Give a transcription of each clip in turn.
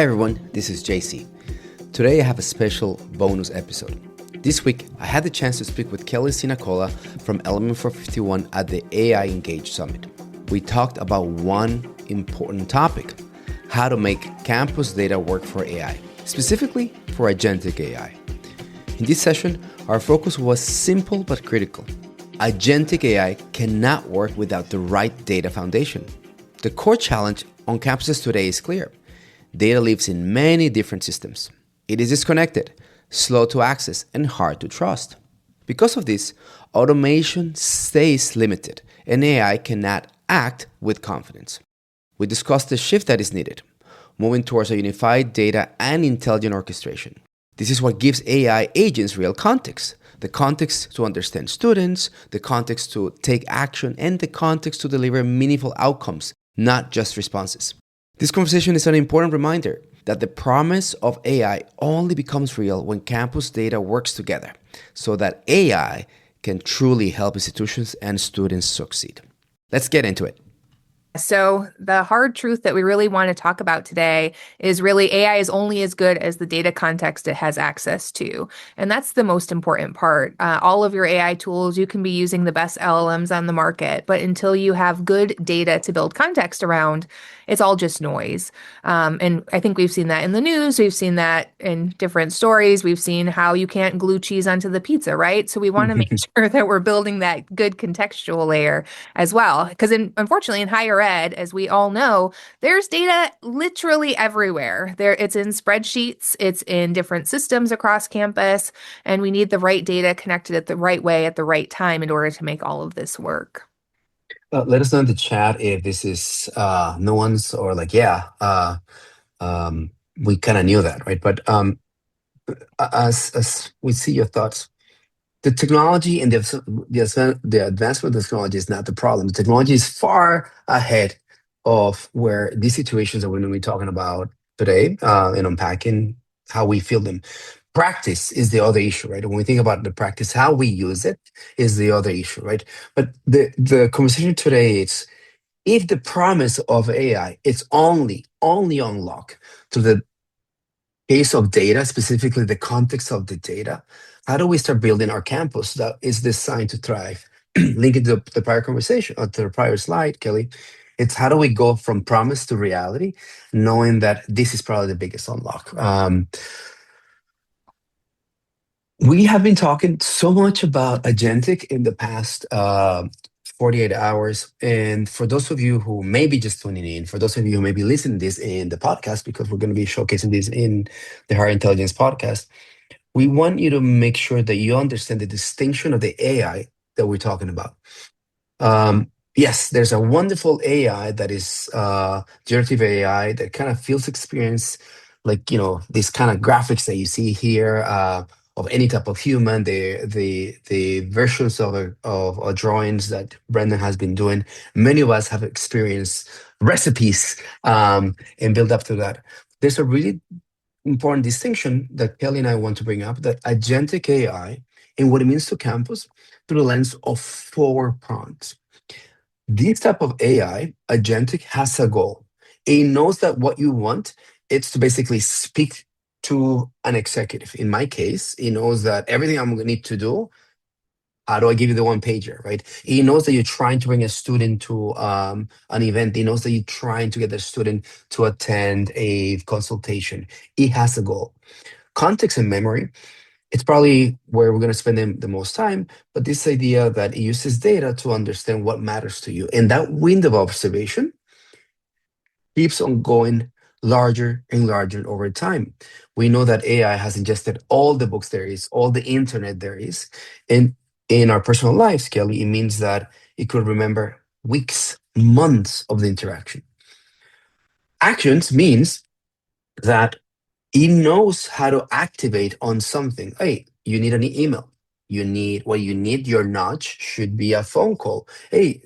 everyone, this is JC. Today I have a special bonus episode. This week I had the chance to speak with Kelly Sinacola from Element 451 at the AI Engage Summit. We talked about one important topic, how to make campus data work for AI, specifically for Agentic AI. In this session, our focus was simple but critical. Agentic AI cannot work without the right data foundation. The core challenge on campuses today is clear. Data lives in many different systems. It is disconnected, slow to access, and hard to trust. Because of this, automation stays limited, and AI cannot act with confidence. We discussed the shift that is needed, moving towards a unified data and intelligent orchestration. This is what gives AI agents real context. The context to understand students, the context to take action, and the context to deliver meaningful outcomes, not just responses. This conversation is an important reminder that the promise of AI only becomes real when campus data works together so that AI can truly help institutions and students succeed. Let's get into it. So the hard truth that we really want to talk about today is really AI is only as good as the data context it has access to. And that's the most important part. All of your AI tools, you can be using the best LLMs on the market, but until you have good data to build context around, it's all just noise. And I think we've seen that in the news. We've seen that in different stories. We've seen how you can't glue cheese onto the pizza, right? So we want to make sure that we're building that good contextual layer as well. Because unfortunately, in higher ed, as we all know, there's data literally everywhere. It's in spreadsheets, it's in different systems across campus, and we need the right data connected at the right way at the right time in order to make all of this work. Let us know in the chat if this is nuance or we kind of knew that, right? But as we see your thoughts, the technology and the advancement of technology is not the problem. The technology is far ahead of where these situations that we're going to be talking about today and unpacking how we feel them. Practice is the other issue, right? When we think about the practice, how we use it is the other issue, right? But the conversation today is if the promise of AI is only unlocked to the case of data, specifically the context of the data, how do we start building our campus that is designed to thrive? Linking to the prior conversation, or to the prior slide, Kelly, it's how do we go from promise to reality, knowing that this is probably the biggest unlock. We have been talking so much about agentic in the past 48 hours. And for those of you who may be just tuning in, for those of you who may be listening to this in the podcast, because we're going to be showcasing this in the Higher Intelligence podcast, we want you to make sure that you understand the distinction of the AI that we're talking about. Yes, there's a wonderful AI that is generative AI that kind of feels experience, these kind of graphics that you see here of any type of human, the versions of drawings that Brendan has been doing. Many of us have experienced recipes and build up to that. There's a really important distinction that Kelly and I want to bring up, that agentic AI and what it means to campus through the lens of 4 prongs. This type of AI, agentic, has a goal. It knows that what you want, it's to basically speak to an executive. In my case, it knows that everything I'm going to need to do, how do I give you the one pager, right? He knows that you're trying to bring a student to an event. He knows that you're trying to get the student to attend a consultation. It has a goal. Context and memory, it's probably where we're going to spend the most time, but this idea that it uses data to understand what matters to you. And that window of observation keeps on going larger and larger over time. We know that AI has ingested all the books there is, all the internet there is. And in our personal lives, Kelly, it means that it could remember weeks, months of the interaction. Actions means that it knows how to activate on something. Hey, you need an email. You need your nudge should be a phone call. Hey,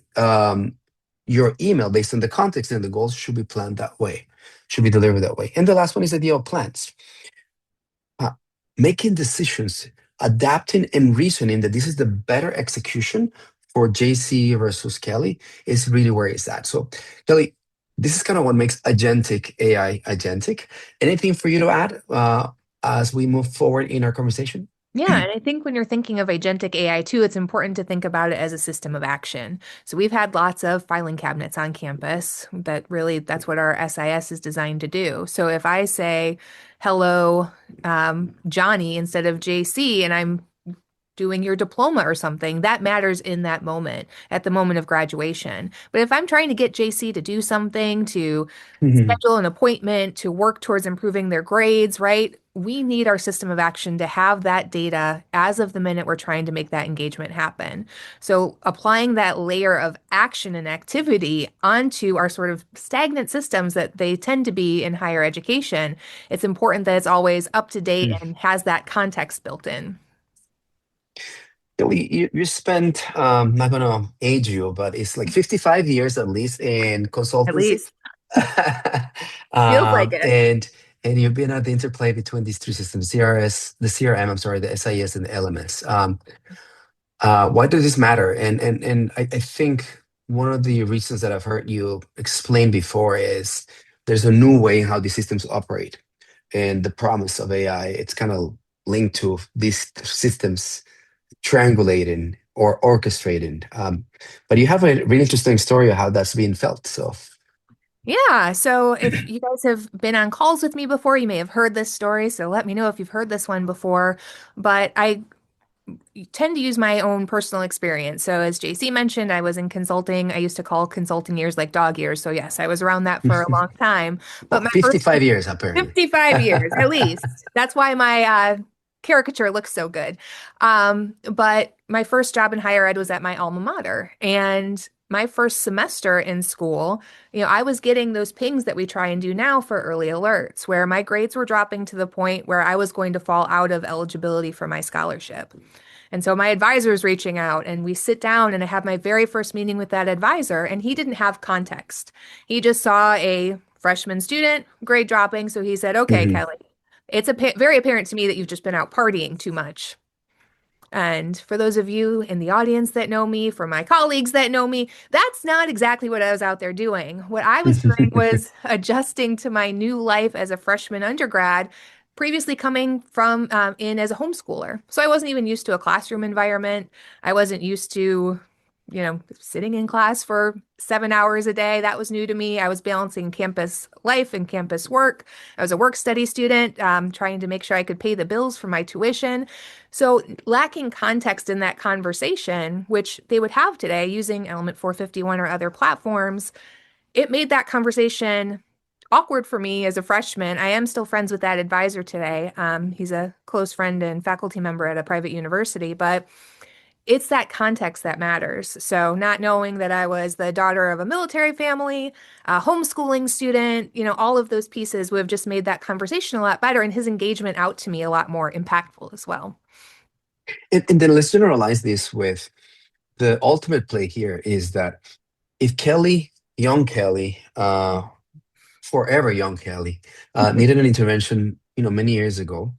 your email based on the context and the goals should be planned that way, should be delivered that way. And the last one is the idea of plans. Making decisions, adapting and reasoning that this is the better execution for JC versus Kelly is really where it's at. So Kelly, this is kind of what makes agentic AI agentic. Anything for you to add as we move forward in our conversation? Yeah, and I think when you're thinking of agentic AI too, it's important to think about it as a system of action. So we've had lots of filing cabinets on campus that really that's what our SIS is designed to do. So if I say hello, Johnny instead of JC, and I'm doing your diploma or something, that matters in that moment, at the moment of graduation. But if I'm trying to get JC to do something, to Mhm. schedule an appointment, to work towards improving their grades, right? We need our system of action to have that data as of the minute we're trying to make that engagement happen. So applying that layer of action and activity onto our sort of stagnant systems that they tend to be in higher education, it's important that it's always up to date and has that context built in. Kelly, you spent, not gonna age you, but it's like 55 years at least in At consultancy. least feels like um, it. and and you've been at the interplay between these three systems, the CRM, I'm sorry, the SIS and the LMS. Why does this matter? And I think one of the reasons that I've heard you explain before is there's a new way how these systems operate. And the promise of AI, it's kind of linked to these systems triangulating or orchestrating. But you have a really interesting story of how that's being felt. So, Yeah, so if you guys have been on calls with me before, you may have heard this story. So let me know if you've heard this one before. But I tend to use my own personal experience. So as JC mentioned, I was in consulting. I used to call consulting years like dog years. So yes, I was around that for a long time. But well, my first 55 years apparently. 55 years at least. That's why my caricature looks so good. But my first job in higher ed was at my alma mater. And my first semester in school, I was getting those pings that we try and do now for early alerts, where my grades were dropping to the point where I was going to fall out of eligibility for my scholarship. And so my advisor is reaching out, and we sit down, and I have my very first meeting with that advisor, and he didn't have context. He just saw a freshman student grade dropping. So he said, "Okay, Mhm. Kelly, it's very apparent to me that you've just been out partying too much." And for those of you in the audience that know me, for my colleagues that know me, that's not exactly what I was out there doing. What I was doing was adjusting to my new life as a freshman undergrad, previously coming from in as a homeschooler. So I wasn't even used to a classroom environment. I wasn't used to, sitting in class for 7 hours a day. That was new to me. I was balancing campus life and campus work. I was a work study student, trying to make sure I could pay the bills for my tuition. So, lacking context in that conversation, which they would have today using Element 451 or other platforms, it made that conversation awkward for me as a freshman. I am still friends with that advisor today. He's a close friend and faculty member at a private university, but it's that context that matters. So, not knowing that I was the daughter of a military family, a homeschooling student, all of those pieces would have just made that conversation a lot better and his engagement out to me a lot more impactful as well. And then let's generalize this with the ultimate play here is that if Kelly, young Kelly, forever young Kelly, needed an intervention, many years ago,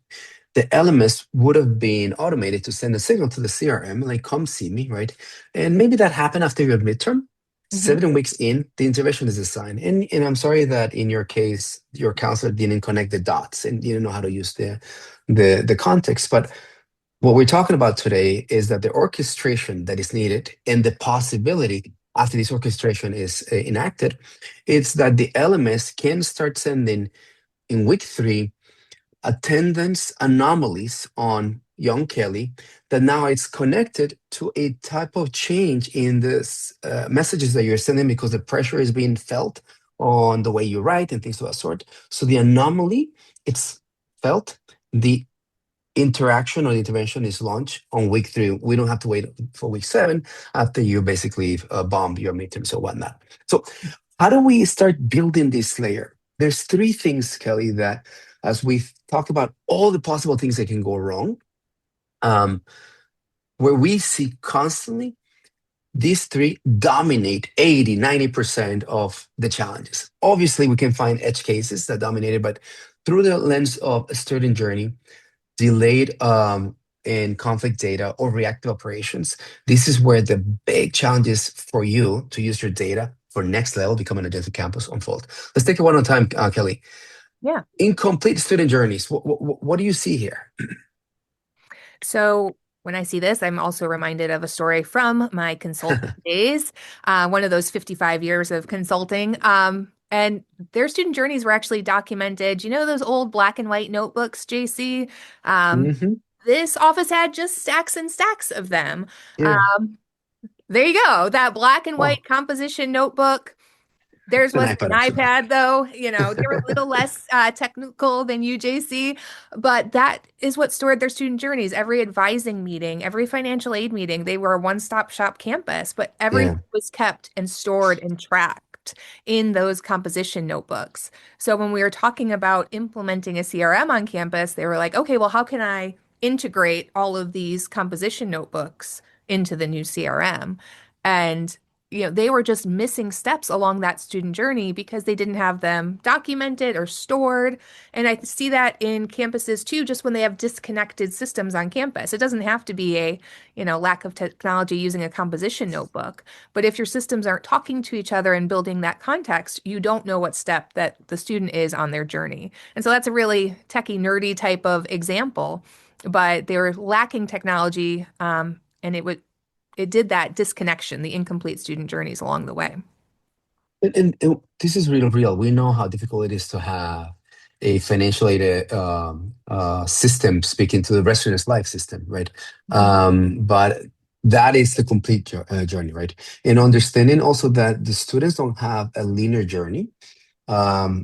the LMS would have been automated to send a signal to the CRM, like, come see me, right? And maybe that happened after your midterm. Mhm. 7 weeks in, the intervention is assigned. And I'm sorry that in your case, your counselor didn't connect the dots and didn't know how to use the context. But what we're talking about today is that the orchestration that is needed and the possibility after this orchestration is enacted, it's that the LMS can start sending in week 3 attendance anomalies on young Kelly that now it's connected to a type of change in the messages that you're sending because the pressure is being felt on the way you write and things of that sort. So the anomaly, it's felt. The interaction or the intervention is launched on week 3. We don't have to wait for week 7 after you basically bomb your midterms or whatnot. So how do we start building this layer? There's 3 things, Kelly, that as we talk about all the possible things that can go wrong, um, where we see constantly these 3 dominate 80, 90% of the challenges. Obviously, we can find edge cases that dominate it, but through the lens of a student journey, delayed in conflict data or reactive operations, this is where the big challenge is for you to use your data for next level becoming a agentic campus unfold. Let's take it one at a time, Kelly. Yeah. Incomplete student journeys. What do you see here? So when I see this, I'm also reminded of a story from my consulting days, one of those 55 years of consulting. And their student journeys were actually documented. You know those old black and white notebooks, JC? Um, Hmm. this office had just stacks and stacks of them. Yeah. Um, there you go. That black and Well, white composition notebook. Theirs it's an wasn't iPad an actually. iPad, though. They were a little less technical than UJC, but that is what stored their student journeys. Every advising meeting, every financial aid meeting, they were a one-stop shop campus, but everything Yeah. was kept and stored and tracked in those composition notebooks. So when we were talking about implementing a CRM on campus, they were like, okay, well, how can I integrate all of these composition notebooks into the new CRM? And they were just missing steps along that student journey because they didn't have them documented or stored. And I see that in campuses too, just when they have disconnected systems on campus. It doesn't have to be lack of technology using a composition notebook. But if your systems aren't talking to each other and building that context, you don't know what step that the student is on their journey. And so that's a really techie, nerdy type of example. But they were lacking technology, and it did that disconnection, the incomplete student journeys along the way. And this is real. We know how difficult it is to have a financial aid system speaking to the rest of life system, right? Mhm. But that is the complete journey, right? And understanding also that the students don't have a linear journey.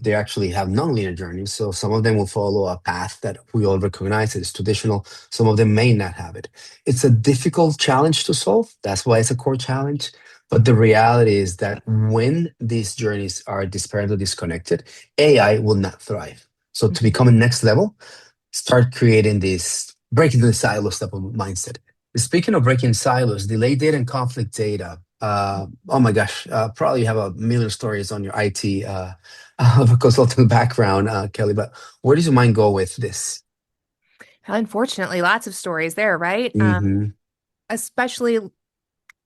They actually have non-linear journeys. So some of them will follow a path that we all recognize as traditional. Some of them may not have it. It's a difficult challenge to solve. That's why it's a core challenge. But the reality is that when these journeys are disparate or disconnected, AI will not thrive. So to Mhm. become a next level, start creating this breaking the silos type of mindset. Speaking of breaking silos, delay data and conflict data. Oh my gosh, probably have a million stories on your IT consulting background, Kelly. But where does your mind go with this? Unfortunately, lots of stories there, right? Hmm. Especially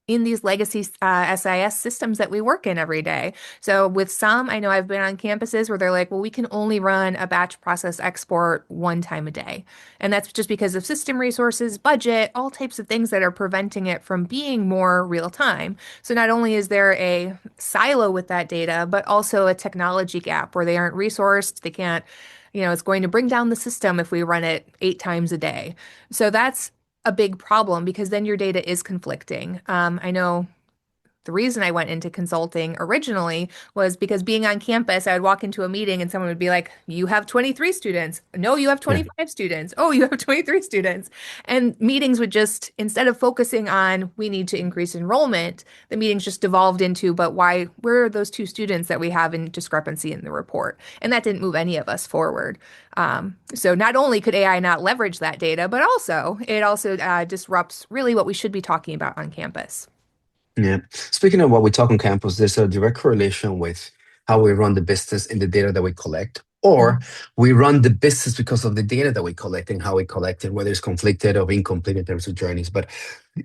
in these legacy SIS systems that we work in every day. So with some, I know I've been on campuses where they're like, well, we can only run a batch process export one time a day. And that's just because of system resources, budget, all types of things that are preventing it from being more real time. So not only is there a silo with that data, but also a technology gap where they aren't resourced, they can't, it's going to bring down the system if we run it 8 times a day. So that's a big problem because then your data is conflicting. I know the reason I went into consulting originally was because being on campus, I would walk into a meeting and someone would be like, you have 23 students. No, you have Yeah. 25 students. Oh, you have 23 students. And meetings would just, instead of focusing on we need to increase enrollment, the meetings just devolved into, but why, where are those two students that we have in discrepancy in the report? And that didn't move any of us forward. So not only could AI not leverage that data, but also it also disrupts really what we should be talking about on campus. Yeah. Speaking of what we talk on campus, there's a direct correlation with how we run the business and the data that we collect, or we run the business because of the data that we collect and how we collect it, whether it's conflicted or incomplete in terms of journeys. But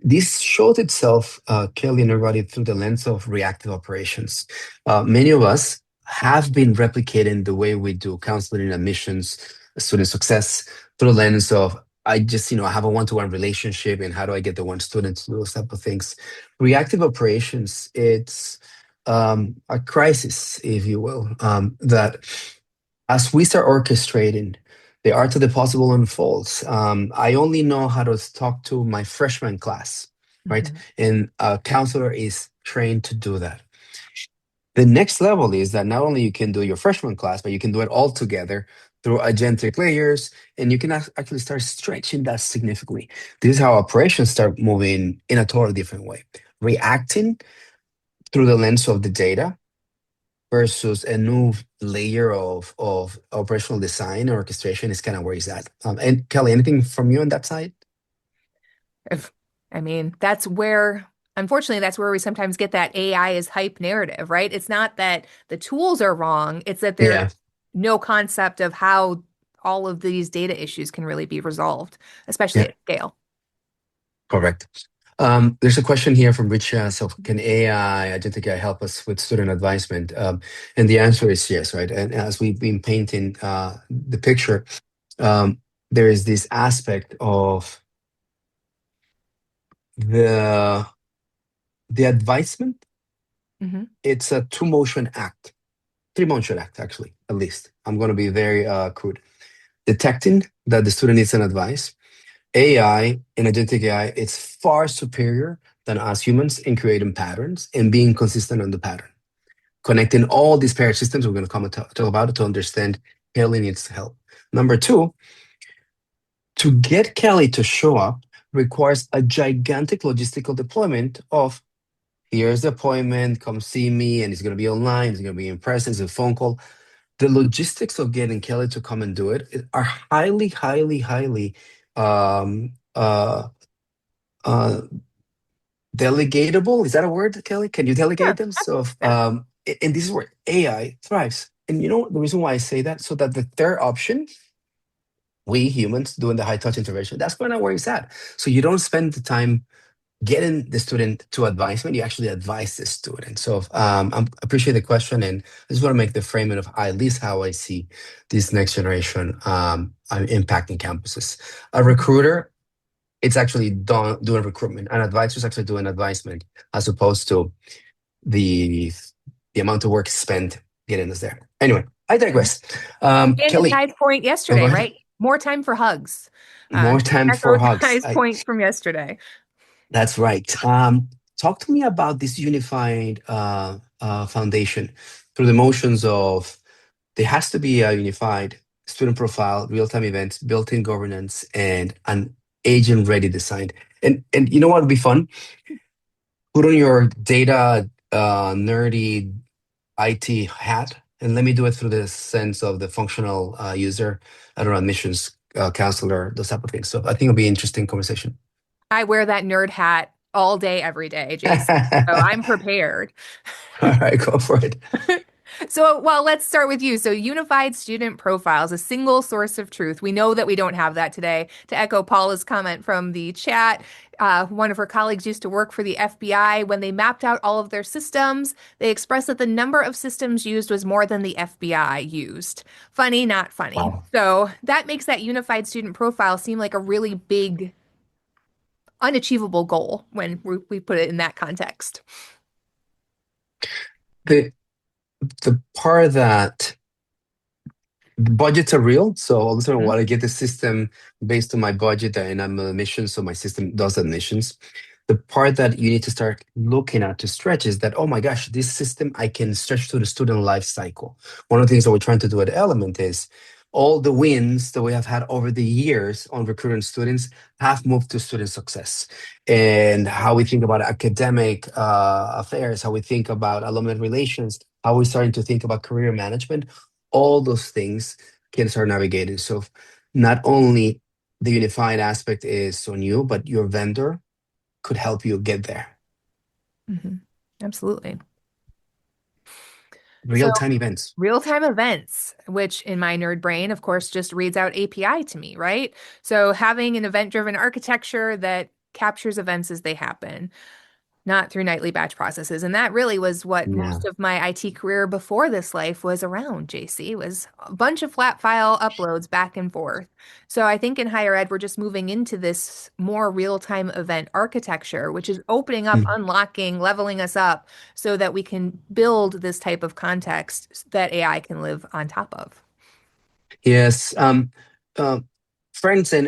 this shows itself, Kelly and everybody, through the lens of reactive operations. Many of us have been replicating the way we do counseling and admissions, student success, through the lens of I just, I have a one-to-one relationship and how do I get the one student to do those type of things. Reactive operations, it's a crisis, if you will, that as we start orchestrating, the art of the possible unfolds. I only know how to talk to my freshman class, right? Mhm. And a counselor is trained to do that. The next level is that not only you can do your freshman class, but you can do it all together through agentic layers, and you can actually start stretching that significantly. This is how operations start moving in a totally different way. Reacting through the lens of the data versus a new layer of operational design or orchestration is kind of where he's at. And Kelly, anything from you on that side? If- I mean, unfortunately, that's where we sometimes get that AI is hype narrative, right? It's not that the tools are wrong, it's that there's Yeah, no concept of how all of these data issues can really be resolved, especially yeah, at scale. correct. There's a question here from Richa. So, can AI, Agentic AI, help us with student advisement? And the answer is yes, right? And as we've been painting the picture, um, there is this aspect of the advisement. Hmm. It's a two motion act, three motion act, actually, at least. I'm going to be very crude. Detecting that the student needs an advice. AI and agentic AI, it's far superior than us humans in creating patterns and being consistent on the pattern. Connecting all these paired systems, we're going to come and talk about it to understand Kelly needs help. Number two, to get Kelly to show up requires a gigantic logistical deployment of here's the appointment, come see me, and it's going to be online, it's going to be in person, it's a phone call. The logistics of getting Kelly to come and do it are highly, highly, highly um, uh, uh, delegatable. Is that a word, Kelly? Can you delegate Sure. them? So, Yeah. and this is where AI thrives. And you know the reason why I say that? So that the third option, we humans doing the high touch intervention, that's kind of where it's at. So you don't spend the time getting the student to advisement, you actually advise the student. So I appreciate the question, and I just want to make the framing of at least how I see this next generation impacting campuses. A recruiter, it's actually doing recruitment. An advisor is actually doing advisement as opposed to the the amount of work spent getting us there. Anyway, I Mhm. digress. And Kelly, Ty's point oh, go yesterday, ahead. right? More time for hugs. More To time for echo hugs. Ty's point from yesterday. That's right. Talk to me about this unified foundation through the motions of there has to be a unified student profile, real-time events, built-in governance, and an agent-ready design. And you know what would be fun? Put on your data nerdy IT hat, and let me do it through the sense of the functional user. I don't know, admissions counselor, those type of things. So I think it'll be an interesting conversation. I wear that nerd hat all day, every day, JC. So I'm prepared. All right, go for it. So, well, let's start with you. So, unified student profiles, a single source of truth. We know that we don't have that today. To echo Paula's comment from the chat, one of her colleagues used to work for the FBI. When they mapped out all of their systems, they expressed that the number of systems used was more than the FBI used. Funny, not funny. Wow. So, that makes that unified student profile seem like a really big, unachievable goal when we put it in that context. The the part that the budgets are real. So all of a sudden, Mhm. what I get the system based on my budget, and I'm on a mission, so my system does admissions. The part that you need to start looking at to stretch is that, oh my gosh, this system I can stretch to the student life cycle. One of the things that we're trying to do at Element is all the wins that we have had over the years on recruiting students have moved to student success. And how we think about academic affairs, how we think about alumni relations, how we're starting to think about career management, all those things can start navigating. So not only the unified aspect is on you, but your vendor could help you get there. Mhm. Absolutely. So, Real-time events. real-time events, which in my nerd brain, of course, just reads out API to me, right? So having an event-driven architecture that captures events as they happen, not through nightly batch processes. And that really was what Yeah. most of my IT career before this life was around, JC, was a bunch of flat file uploads back and forth. So I think in higher ed, we're just moving into this more real-time event architecture, which is opening up, Mm. unlocking, leveling us up so that we can build this type of context that AI can live on top of. Yes. Uh, Friends and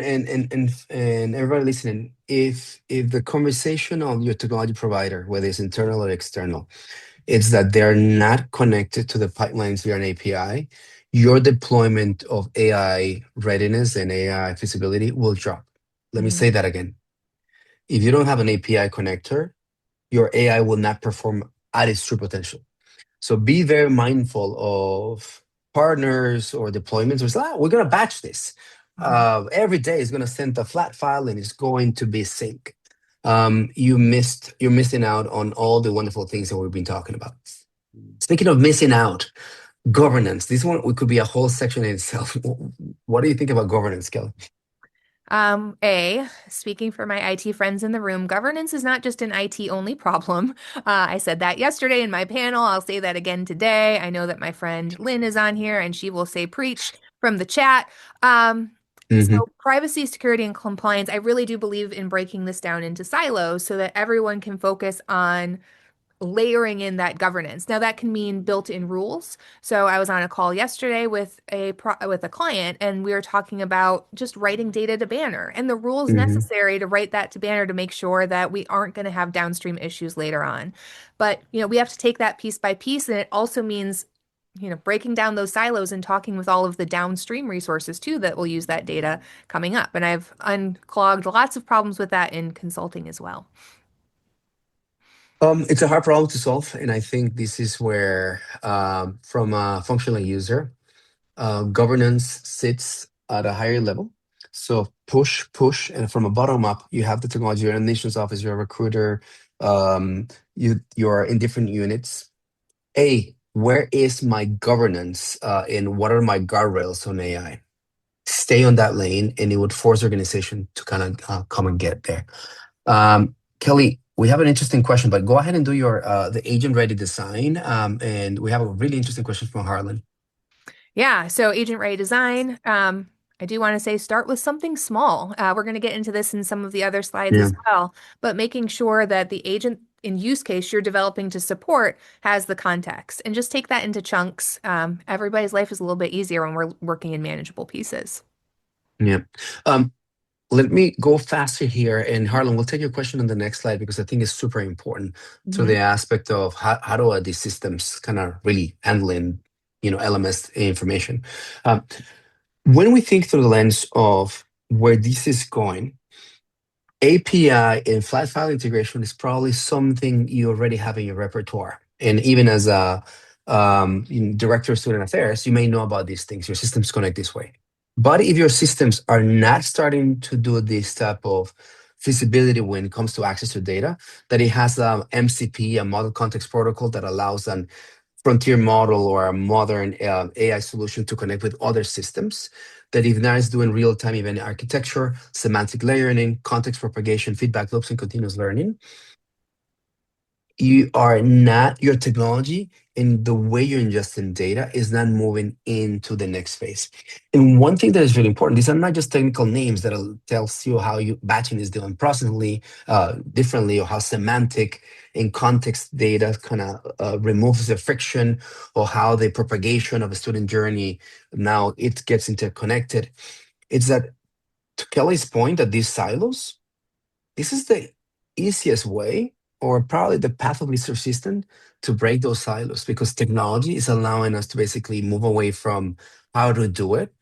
everybody listening, if the conversation of your technology provider, whether it's internal or external, it's that they're not connected to the pipelines via an API, your deployment of AI readiness and AI feasibility will drop. Let me Mhm. say that again. If you don't have an API connector, your AI will not perform at its true potential. So be very mindful of partners or deployments. It's like, we're going to batch this. Mhm. Every day is going to send a flat file and it's going to be sync. You're missing out on all the wonderful things that we've been talking about. Speaking of missing out, governance. This one could be a whole section in itself. What do you think about governance, Kelly? Speaking for my IT friends in the room, governance is not just an IT only problem. I said that yesterday in my panel. I'll say that again today. I know that my friend Lynn is on here and she will say preach from the chat. Um, so Hmm. privacy, security, and compliance, I really do believe in breaking this down into silos so that everyone can focus on layering in that governance. Now that can mean built-in rules. So I was on a call yesterday with a client and we were talking about just writing data to Banner and the rules Hmm. necessary to write that to Banner to make sure that we aren't going to have downstream issues later on. But, we have to take that piece by piece and it also means breaking down those silos and talking with all of the downstream resources too that will use that data coming up. And I've unclogged lots of problems with that in consulting as well. It's a hard problem to solve, and I think this is where, from a functional user, governance sits at a higher level. So push, and from a bottom up, you have the technology. You're in a nation's office. You're a recruiter. You're in different units. Where is my governance? And what are my guardrails on AI? Stay on that lane, and it would force organization to kind of come and get there. Kelly, we have an interesting question, but go ahead and do your the agent ready design. And we have a really interesting question from Harlan. Yeah, so agent ready design. I do want to say start with something small. We're going to get into this in some of the other slides Yeah. as well, but making sure that the agent in use case you're developing to support has the context and just take that into chunks. Everybody's life is a little bit easier when we're working in manageable pieces. Yeah. Um, Let me go faster here. And Harlan, we'll take your question on the next slide because I think it's super important to Mhm. the aspect of how do these systems kind of really handling, LMS information. Um, when we think through the lens of where this is going, API and flat file integration is probably something you already have in your repertoire. And even as a director of student affairs, you may know about these things. Your systems connect this way. But if your systems are not starting to do this type of feasibility when it comes to access to data, that it has a MCP, a model context protocol that allows an frontier model or a modern AI solution to connect with other systems that if now is doing real-time event architecture, semantic layering, context propagation, feedback loops, and continuous learning, your technology and the way you're ingesting data is not moving into the next phase. And one thing that is really important, these are not just technical names that tells you how you batching is done processingly, differently, or how semantic and context data kind of removes the friction, or how the propagation of a student journey now it gets interconnected. It's that, to Kelly's point, that these silos, this is the easiest way, or probably the path of least resistance, to break those silos, because technology is allowing us to basically move away from how to do it,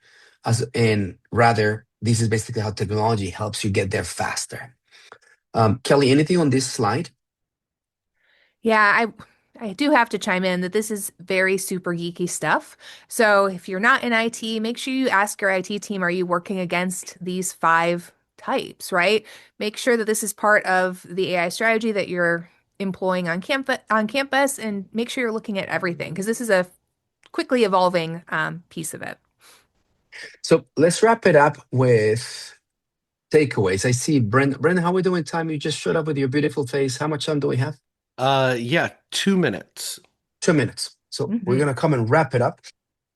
and rather this is basically how technology helps you get there faster. Kelly, anything on this slide? Yeah, I do have to chime in that this is very super geeky stuff. So if you're not in IT, make sure you ask your IT team, are you working against these five types, right? Make sure that this is part of the AI strategy that you're employing on campus and make sure you're looking at everything because this is a quickly evolving piece of it. So let's wrap it up with takeaways. I see Brent, how are we doing time? You just showed up with your beautiful face. How much time do we have? Yeah, 2 minutes. 2 minutes. So we're Mhm. gonna come and wrap it up.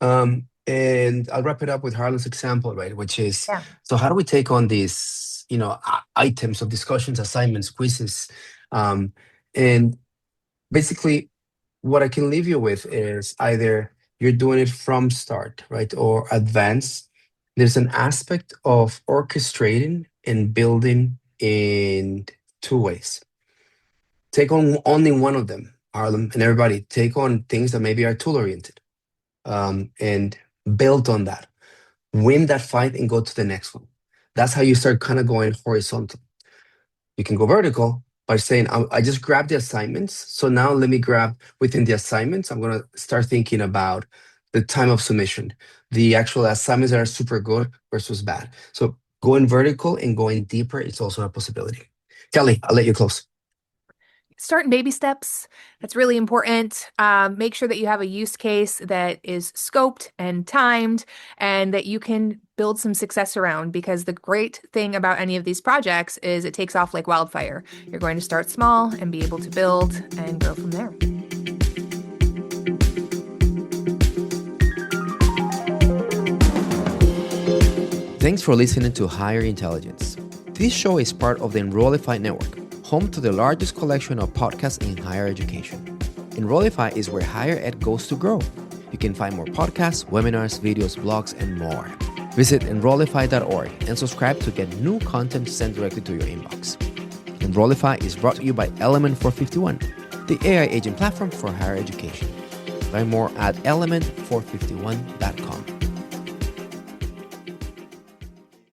And I'll wrap it up with Harlan's example, right? Which is, Yeah. so how do we take on these, items of discussions, assignments, quizzes? And basically, what I can leave you with is either you're doing it from start, right, or advanced. There's an aspect of orchestrating and building in two ways. Take on only one of them, Harlem, and everybody. Take on things that maybe are tool oriented, and build on that. Win that fight and go to the next one. That's how you start kind of going horizontal. You can go vertical by saying, I just grabbed the assignments. So now let me grab within the assignments. I'm going to start thinking about the time of submission, the actual assignments that are super good versus bad. So going vertical and going deeper is also a possibility. Kelly, I'll let you close. start in baby steps. That's really important. Make sure that you have a use case that is scoped and timed and that you can build some success around, because the great thing about any of these projects is it takes off like wildfire. You're going to start small and be able to build and grow from there. Thanks for listening to Higher Intelligence. This show is part of the Enrollify network, home to the largest collection of podcasts in higher education. Enrollify is where higher ed goes to grow. You can find more podcasts, webinars, videos, blogs, and more. Visit enrollify.org and subscribe to get new content sent directly to your inbox. Enrollify is brought to you by Element 451, the AI agent platform for higher education. Learn more at element451.com.